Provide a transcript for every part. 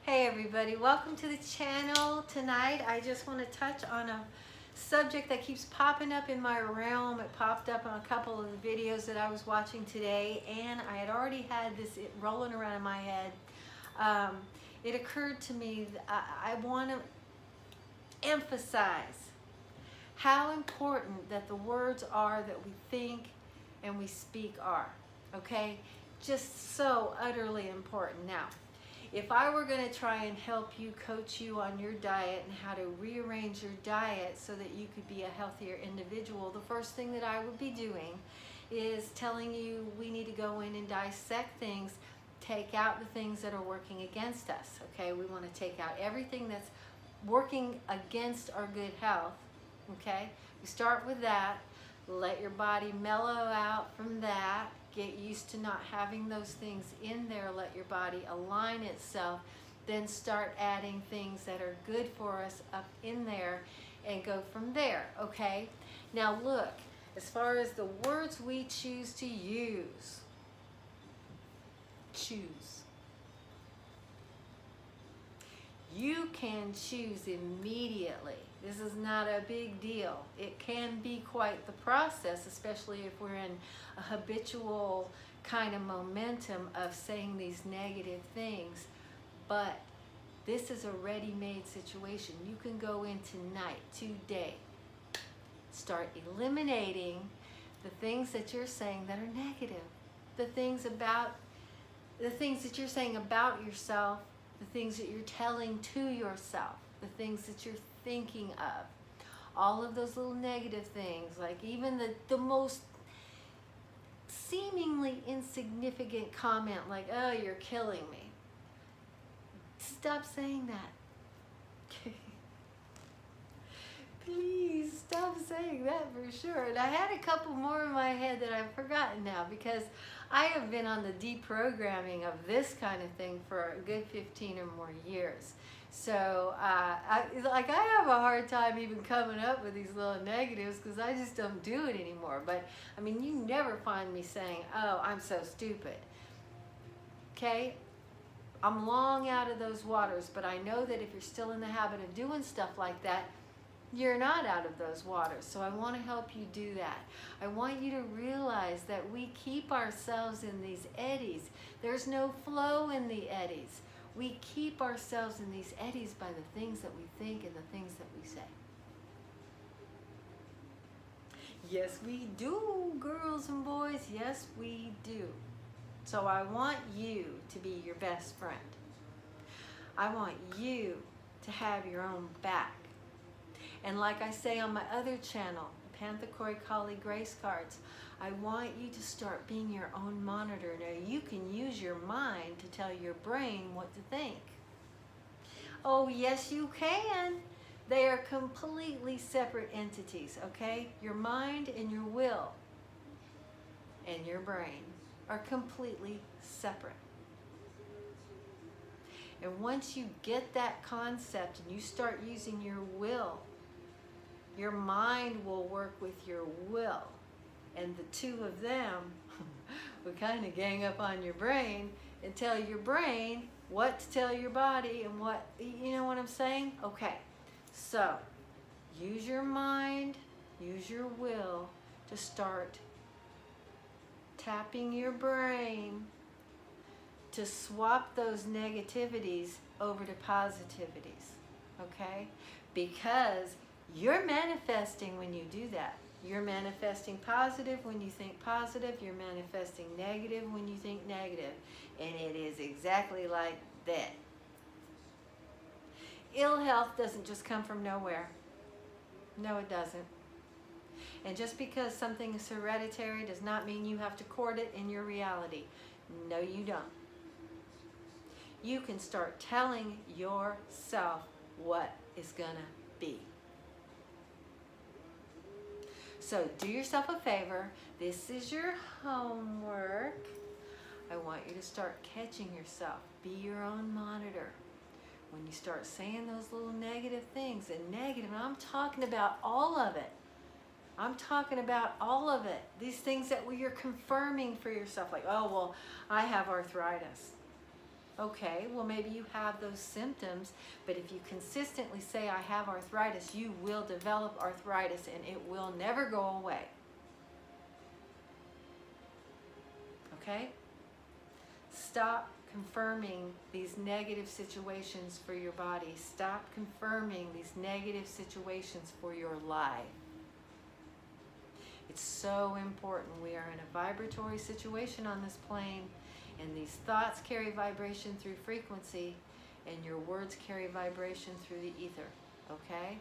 Hey everybody, welcome to the channel. Tonight I just want to touch on a subject that keeps popping up in my realm. It popped up on a couple of the videos that I was watching today, and I had already had this rolling around in my head. It occurred to me that I want to emphasize how important that the words are that we think and we speak are, okay? Just so utterly important. Now, if I were going to try and help you, coach you on your diet and how to rearrange your diet so that you could be a healthier individual, the first thing that I would be doing is telling you we need to go in and dissect things, take out the things that are working against us, okay? We want to take out everything that's working against our good health, okay? We start with that, let your body mellow out from that. Get used to not having those things in there. Let your body align itself. Then start adding things that are good for us up in there and go from there, okay? Now look, as far as the words we choose to use, choose. You can choose immediately. This is not a big deal. It can be quite the process, especially if we're in a habitual kind of momentum of saying these negative things. But this is a ready-made situation. You can go in tonight, today, start eliminating the things that you're saying that are negative, the things that you're saying about yourself, the things that you're telling to yourself, the things that you're thinking of, all of those little negative things, like even the most seemingly insignificant comment like, oh, you're killing me. Stop saying that. Please stop saying that for sure. And I had a couple more in my head that I've forgotten now because I have been on the deprogramming of this kind of thing for a good 15 or more years. So I have a hard time even coming up with these little negatives because I just don't do it anymore. But I mean, you never find me saying, oh, I'm so stupid. Okay? I'm long out of those waters, but I know that if you're still in the habit of doing stuff like that, you're not out of those waters. So I want to help you do that. I want you to realize that we keep ourselves in these eddies. There's no flow in the eddies. We keep ourselves in these eddies by the things that we think and the things that we say. Yes, we do, girls and boys. Yes, we do. So I want you to be your best friend. I want you to have your own back. And like I say on my other channel, Pantha Kali Grace Cards, I want you to start being your own monitor. Now you can use your mind to tell your brain what to think. Oh yes you can. They are completely separate entities, okay? Your mind and your will and your brain are completely separate. And once you get that concept and you start using your will, your mind will work with your will, and the two of them will kind of gang up on your brain and tell your brain what to tell your body and what, you know what I'm saying? Okay, so use your mind, use your will to start tapping your brain to swap those negativities over to positivities, okay? Because you're manifesting when you do that. You're manifesting positive when you think positive. You're manifesting negative when you think negative. And it is exactly like that. Ill health doesn't just come from nowhere. No, it doesn't. And just because something is hereditary does not mean you have to court it in your reality. No, you don't. You can start telling yourself what is gonna be. So do yourself a favor. This is your homework. I want you to start catching yourself. Be your own monitor. When you start saying those little negative things, and negative, and I'm talking about all of it. I'm talking about all of it. These things that you're confirming for yourself, like, oh, well, I have arthritis. Okay, well maybe you have those symptoms, but if you consistently say, I have arthritis, you will develop arthritis and it will never go away. Okay? Stop confirming these negative situations for your body. Stop confirming these negative situations for your life. It's so important. We are in a vibratory situation on this plane, and these thoughts carry vibration through frequency, and your words carry vibration through the ether. Okay?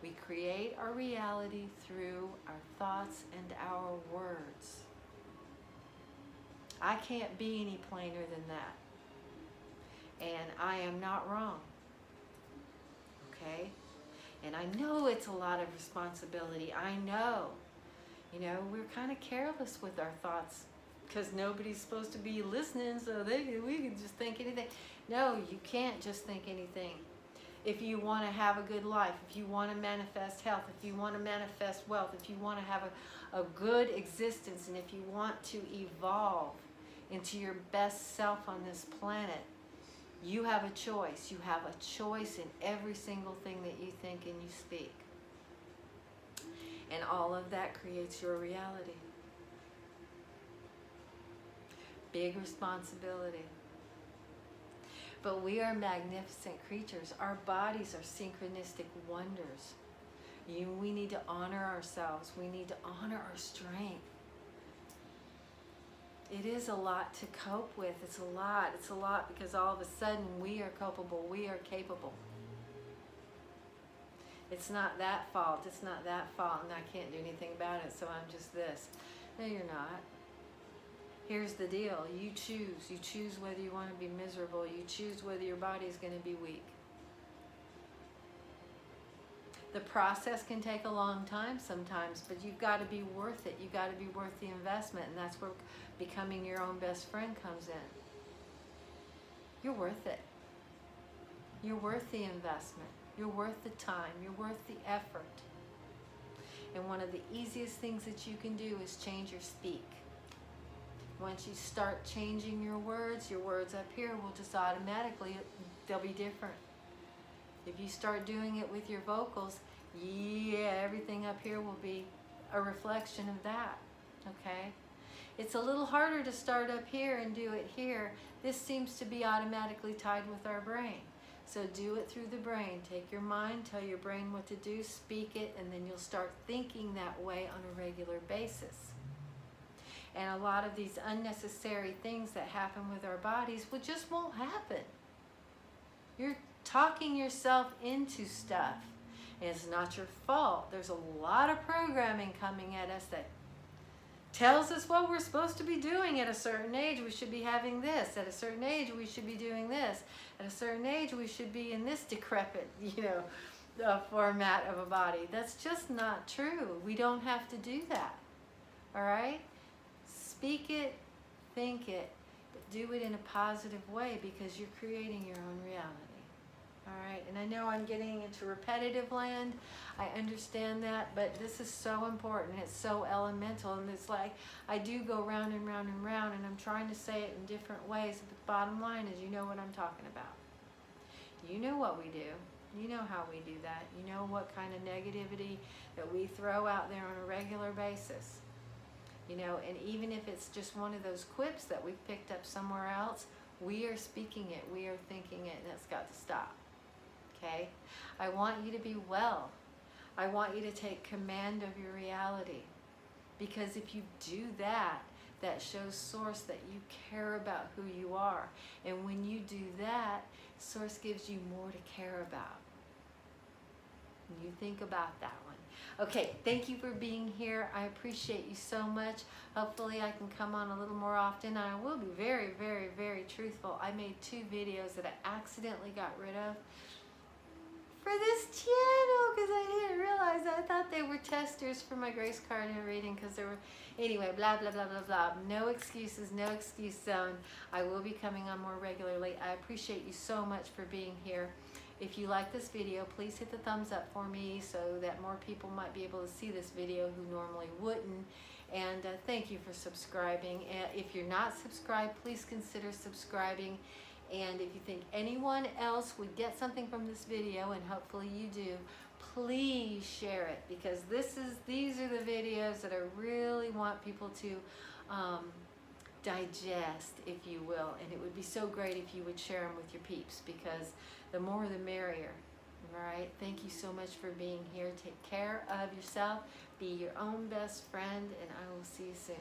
We create our reality through our thoughts and our words. I can't be any plainer than that. And I am not wrong. Okay? And I know it's a lot of responsibility. I know. You know, we're kind of careless with our thoughts because nobody's supposed to be listening, so we can just think anything. No, you can't just think anything. If you want to have a good life, if you want to manifest health, if you want to manifest wealth, if you want to have a good existence, and if you want to evolve into your best self on this planet, you have a choice. You have a choice in every single thing that you think and you speak. And all of that creates your reality. Big responsibility. But we are magnificent creatures. Our bodies are synchronistic wonders. We need to honor ourselves. We need to honor our strength. It is a lot to cope with. It's a lot. It's a lot because all of a sudden we are culpable. We are capable. It's not that fault. It's not that fault, and I can't do anything about it, so I'm just this. No, you're not. Here's the deal. You choose. You choose whether you want to be miserable. You choose whether your body is going to be weak. The process can take a long time sometimes, but you've got to be worth it. You've got to be worth the investment, and that's where becoming your own best friend comes in. You're worth it. You're worth the investment. You're worth the time. You're worth the effort. And one of the easiest things that you can do is change your speak. Once you start changing your words up here will just automatically, they'll be different. If you start doing it with your vocals, yeah, everything up here will be a reflection of that, okay? It's a little harder to start up here and do it here. This seems to be automatically tied with our brain. So do it through the brain. Take your mind, tell your brain what to do, speak it, and then you'll start thinking that way on a regular basis. And a lot of these unnecessary things that happen with our bodies just won't happen. You're talking yourself into stuff. And it's not your fault. There's a lot of programming coming at us that tells us what we're supposed to be doing. At a certain age, we should be having this. At a certain age, we should be doing this. At a certain age, we should be in this decrepit, format of a body. That's just not true. We don't have to do that. All right? Speak it, think it, but do it in a positive way because you're creating your own reality. All right, and I know I'm getting into repetitive land. I understand that, but this is so important. It's so elemental, and it's like I do go round and round and round, and I'm trying to say it in different ways. But the bottom line is, you know what I'm talking about. You know what we do. You know how we do that. You know what kind of negativity that we throw out there on a regular basis. And even if it's just one of those quips that we've picked up somewhere else, we are speaking it, we are thinking it, and it's got to stop. Okay? I want you to be well. I want you to take command of your reality. Because if you do that, that shows Source that you care about who you are. And when you do that, Source gives you more to care about. And you think about that one. Okay, thank you for being here. I appreciate you so much. Hopefully I can come on a little more often. I will be very, very, very truthful. I made 2 videos that I accidentally got rid of for this channel because I didn't realize. I thought they were testers for my Grace card and reading because there were, anyway, blah, blah, blah, blah, blah. No excuses, no excuse zone. I will be coming on more regularly. I appreciate you so much for being here. If you like this video, please hit the thumbs up for me so that more people might be able to see this video who normally wouldn't. And thank you for subscribing. If you're not subscribed, please consider subscribing. And if you think anyone else would get something from this video, and hopefully you do, please share it, because these are the videos that I really want people to digest, if you will. And it would be so great if you would share them with your peeps, because the more the merrier. All right, thank you so much for being here. Take care of yourself, be your own best friend, and I will see you soon.